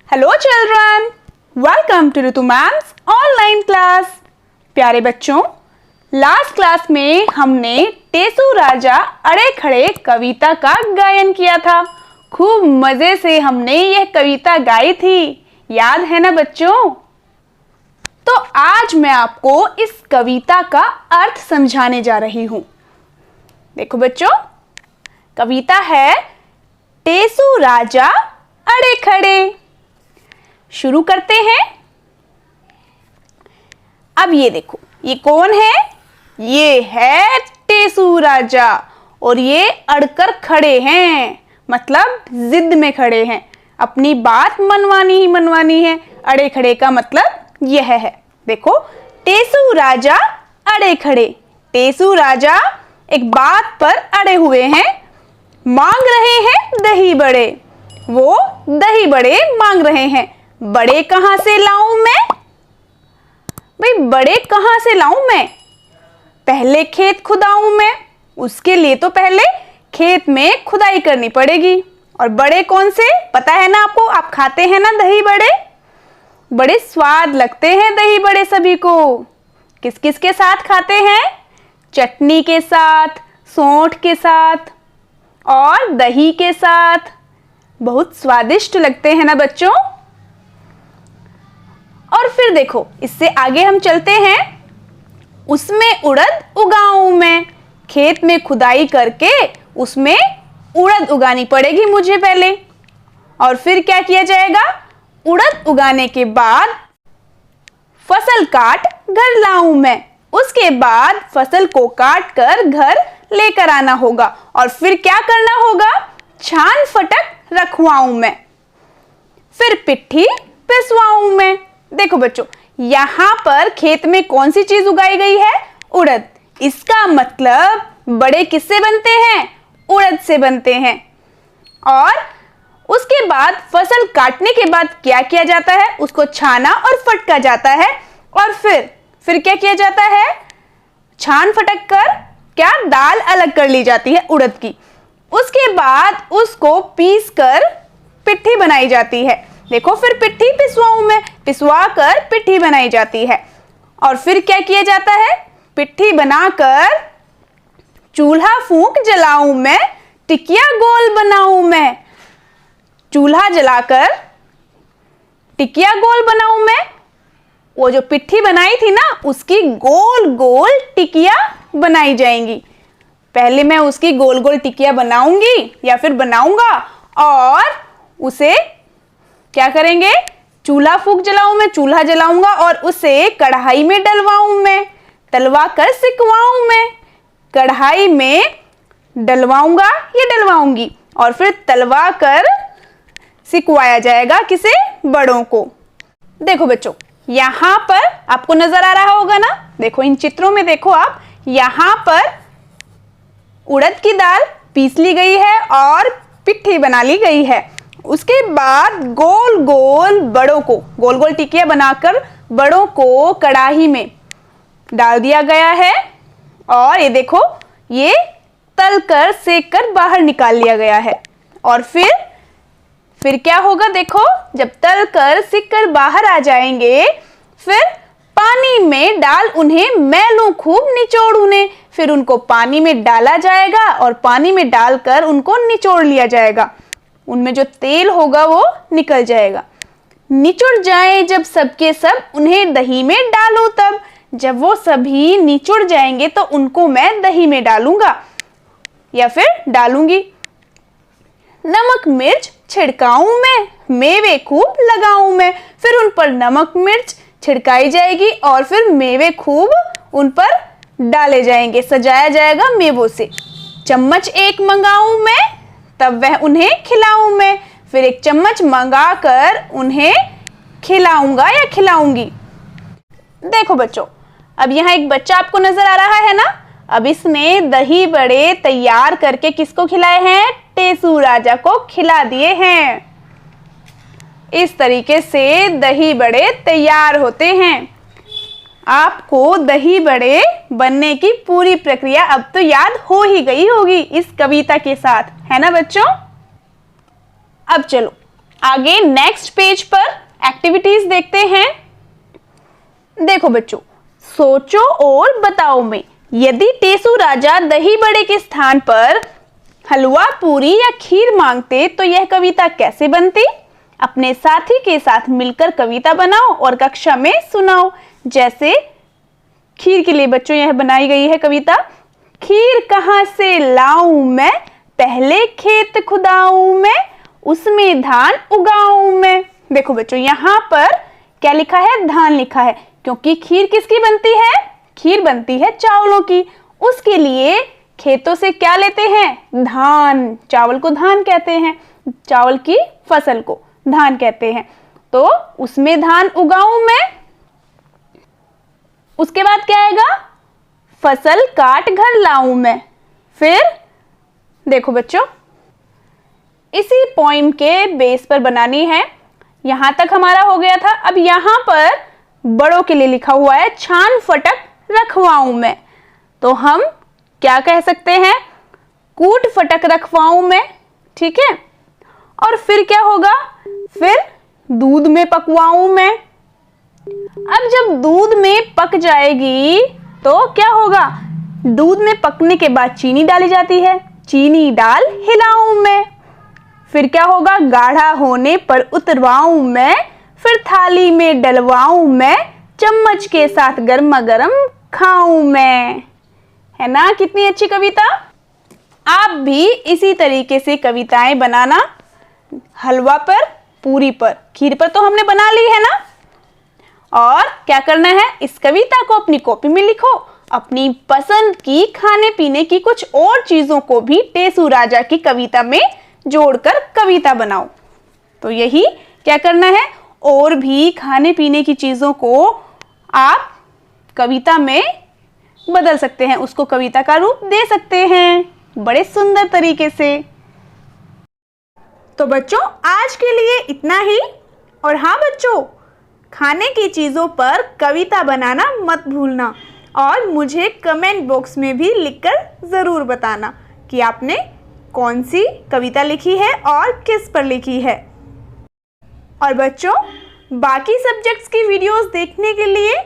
Hello children, welcome to Ritu ma'am's online class. प्यारे बच्चों, last class में हमने टेसू राजा अड़े खड़े कविता का गायन किया था। खूब मजे से हमने यह कविता गाई थी, याद है ना बच्चों? तो आज मैं आपको इस कविता का अर्थ समझाने जा रही हूं। देखो बच्चों, कविता है टेसू राजा अड़े खड़े। शुरू करते हैं। अब ये देखो, ये कौन है? ये है टेसू राजा और ये अड़कर खड़े हैं, मतलब जिद में खड़े हैं। अपनी बात मनवानी ही मनवानी है। अड़े खड़े का मतलब यह है। देखो, टेसू राजा अड़े खड़े। टेसू राजा एक बात पर अड़े हुए हैं, मांग रहे हैं दही बड़े। वो दही बड़े मांग रहे हैं। बड़े कहां से लाऊं मैं? भाई, बड़े कहां से लाऊं मैं? पहले खेत खुदाऊं मैं। उसके लिए तो पहले खेत में खुदाई करनी पड़ेगी। और बड़े कौन से, पता है ना आपको? आप खाते हैं ना दही बड़े? बड़े स्वाद लगते हैं दही बड़े सभी को। किस किस के साथ खाते हैं? चटनी के साथ, सौंठ के साथ और दही के साथ। बहुत स्वादिष्ट लगते हैं ना बच्चों? और फिर देखो, इससे आगे हम चलते हैं। उसमें उड़द उगाऊं मैं। खेत में खुदाई करके उसमें उड़द उगानी पड़ेगी मुझे पहले। और फिर क्या किया जाएगा? उड़द उगाने के बाद फसल काट घर लाऊं मैं। उसके बाद फसल को काट कर घर लेकर आना होगा। और फिर क्या करना होगा? छान फटक रखवाऊं मैं। फिर पिट्ठी पिसवाऊं मैं। देखो बच्चों, यहां पर खेत में कौन सी चीज उगाई गई है? उड़द। इसका मतलब बड़े किससे बनते हैं? उड़द से बनते हैं। और उसके बाद फसल काटने के बाद क्या किया जाता है? उसको छाना और फटका जाता है। और फिर क्या किया जाता है? छान फटक कर क्या दाल अलग कर ली जाती है उड़द की। उसके बाद उसको पीस कर पिट्ठी बनाई जाती है। देखो, फिर पिट्ठी पिसवाऊं मैं। पिसवा कर पिट्ठी बनाई जाती है। और फिर क्या किया जाता है? पिट्ठी बनाकर चूल्हा फूंक जलाऊं मैं। टिकिया गोल बनाऊं मैं। चूल्हा जलाकर टिकिया गोल बनाऊं मैं। वो जो पिट्ठी बनाई थी ना, उसकी गोल गोल टिकिया बनाई जाएंगी। पहले मैं उसकी गोल गोल टिकिया बनाऊंगी या फिर बनाऊंगा, और उसे क्या करेंगे? चूल्हा फूंक जलाऊं मैं, चूल्हा जलाऊंगा और उसे कढ़ाई में डलवाऊं मैं। तलवा कर सिकवाऊं मैं। कढ़ाई में डलवाऊंगा या डलवाऊंगी और फिर तलवा कर सिकवाया जाएगा किसे? बड़ों को। देखो बच्चों, यहां पर आपको नजर आ रहा होगा ना? देखो, इन चित्रों में देखो आप, यहां पर उड़द की दाल पीस ली गई है और पिट्ठी बना ली गई है। उसके बाद गोल गोल बड़ों को, गोल गोल टिकिया बनाकर बड़ों को कढ़ाई में डाल दिया गया है। और ये देखो, ये तल कर सेक कर बाहर निकाल लिया गया है। और फिर क्या होगा? देखो, जब तल कर सिक कर बाहर आ जाएंगे, फिर पानी में डाल उन्हें मैं लूं खूब निचोड़ उन्हें। फिर उनको पानी में डाला जाएगा और पानी में डालकर उनको निचोड़ लिया जाएगा। उनमें जो तेल होगा वो निकल जाएगा। निचुड़ जाए जब सबके सब, उन्हें दही में डालूं तब। जब वो सभी निचुड़ जाएंगे तो उनको मैं दही में डालूंगा या फिर डालूंगी। नमक मिर्च छिड़काऊं मैं। मेवे खूब लगाऊं मैं। फिर उन पर नमक मिर्च छिड़काई जाएगी और फिर मेवे खूब उन पर डाले जाएंगे, सजाया जाएगा मेवों से। चम्मच एक मंगाऊं मैं, तब वह उन्हें खिलाऊं मैं। फिर एक चम्मच मंगाकर उन्हें खिलाऊंगा या खिलाऊंगी। देखो बच्चों, अब यहाँ एक बच्चा आपको नजर आ रहा है ना? अब इसने दही बड़े तैयार करके किसको खिलाए हैं? टेसू राजा को खिला दिए हैं। इस तरीके से दही बड़े तैयार होते हैं। आपको दही बड़े बनने की पूरी प्रक्रिया अब तो याद हो ही गई होगी इस कविता के साथ, है ना बच्चों? अब चलो आगे नेक्स्ट पेज पर एक्टिविटीज देखते हैं। देखो बच्चों, सोचो और बताओ में यदि टेसू राजा दही बड़े के स्थान पर हलवा, पूरी या खीर मांगते तो यह कविता कैसे बनती? अपने साथी के साथ मिलकर कविता बनाओ और कक्षा में सुनाओ। जैसे खीर के लिए बच्चों यह बनाई गई है कविता। खीर कहाँ से लाऊं मैं, पहले खेत खुदाऊं मैं, उसमें धान उगाऊं मैं। देखो बच्चों, यहाँ पर क्या लिखा है? धान लिखा है, क्योंकि खीर किसकी बनती है? खीर बनती है चावलों की। उसके लिए खेतों से क्या लेते हैं? धान। चावल को धान कहते हैं, चावल की फसल को धान कहते हैं। तो उसमें धान उगाऊं मैं। उसके बाद क्या आएगा? फसल काट घर लाऊं मैं। फिर देखो बच्चों, इसी पोइम के बेस पर बनानी है। यहां तक हमारा हो गया था। अब यहां पर बड़ों के लिए लिखा हुआ है छान फटक रखवाऊं मैं। तो हम क्या कह सकते हैं? कूट फटक रखवाऊं मैं। ठीक है। और फिर क्या होगा? फिर दूध में पकवाऊं मैं। अब जब दूध में पक जाएगी तो क्या होगा? दूध में पकने के बाद चीनी डाली जाती है, चीनी डाल हिलाऊं मैं। फिर क्या होगा? गाढ़ा होने पर उतरवाऊं मैं, फिर थाली में डलवाऊं मैं, चम्मच के साथ गर्मा गर्म खाऊं मैं। है ना कितनी अच्छी कविता? आप भी इसी तरीके से कविताएं बनाना। हलवा पर, पूरी पर, खीर पर तो हमने बना ली है ना। और क्या करना है? इस कविता को अपनी कॉपी में लिखो। अपनी पसंद की खाने पीने की कुछ और चीजों को भी टेसू राजा की कविता में जोड़कर कविता बनाओ। तो यही क्या करना है? और भी खाने पीने की चीजों को आप कविता में बदल सकते हैं, उसको कविता का रूप दे सकते हैं बड़े सुंदर तरीके से। तो बच्चों, आज के लिए इतना ही। और हाँ बच्चों, खाने की चीज़ों पर कविता बनाना मत भूलना और मुझे कमेंट बॉक्स में भी लिखकर ज़रूर बताना कि आपने कौन सी कविता लिखी है और किस पर लिखी है। और बच्चों, बाकी सब्जेक्ट्स की वीडियोस देखने के लिए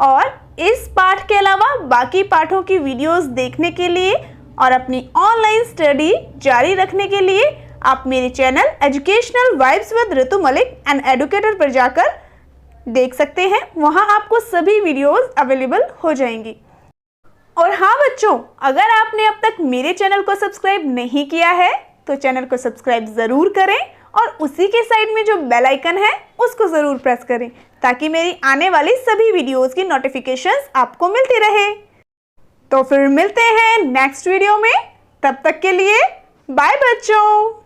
और इस पाठ के अलावा बाकी पाठों की वीडियोस देखने के लिए और अपनी ऑनलाइन स्टडी जारी रखने के लिए आप मेरे channel educational vibes with Ritu Malik an educator पर जाकर देख सकते हैं। वहां आपको सभी वीडियोस अवेलेबल हो जाएंगी। और हाँ बच्चों, अगर आपने अब तक मेरे चैनल को सब्सक्राइब नहीं किया है तो चैनल को सब्सक्राइब ज़रूर करें और उसी के साइड में जो बेल आइकन है उसको ज़रूर प्रेस करें ताकि मेरी आने वाली सभी वीडियोस की नोटिफिकेशंस आपको मिलती रहे। तो फिर मिलते हैं नेक्स्ट वीडियो में। तब तक के लिए बाय बच्चों।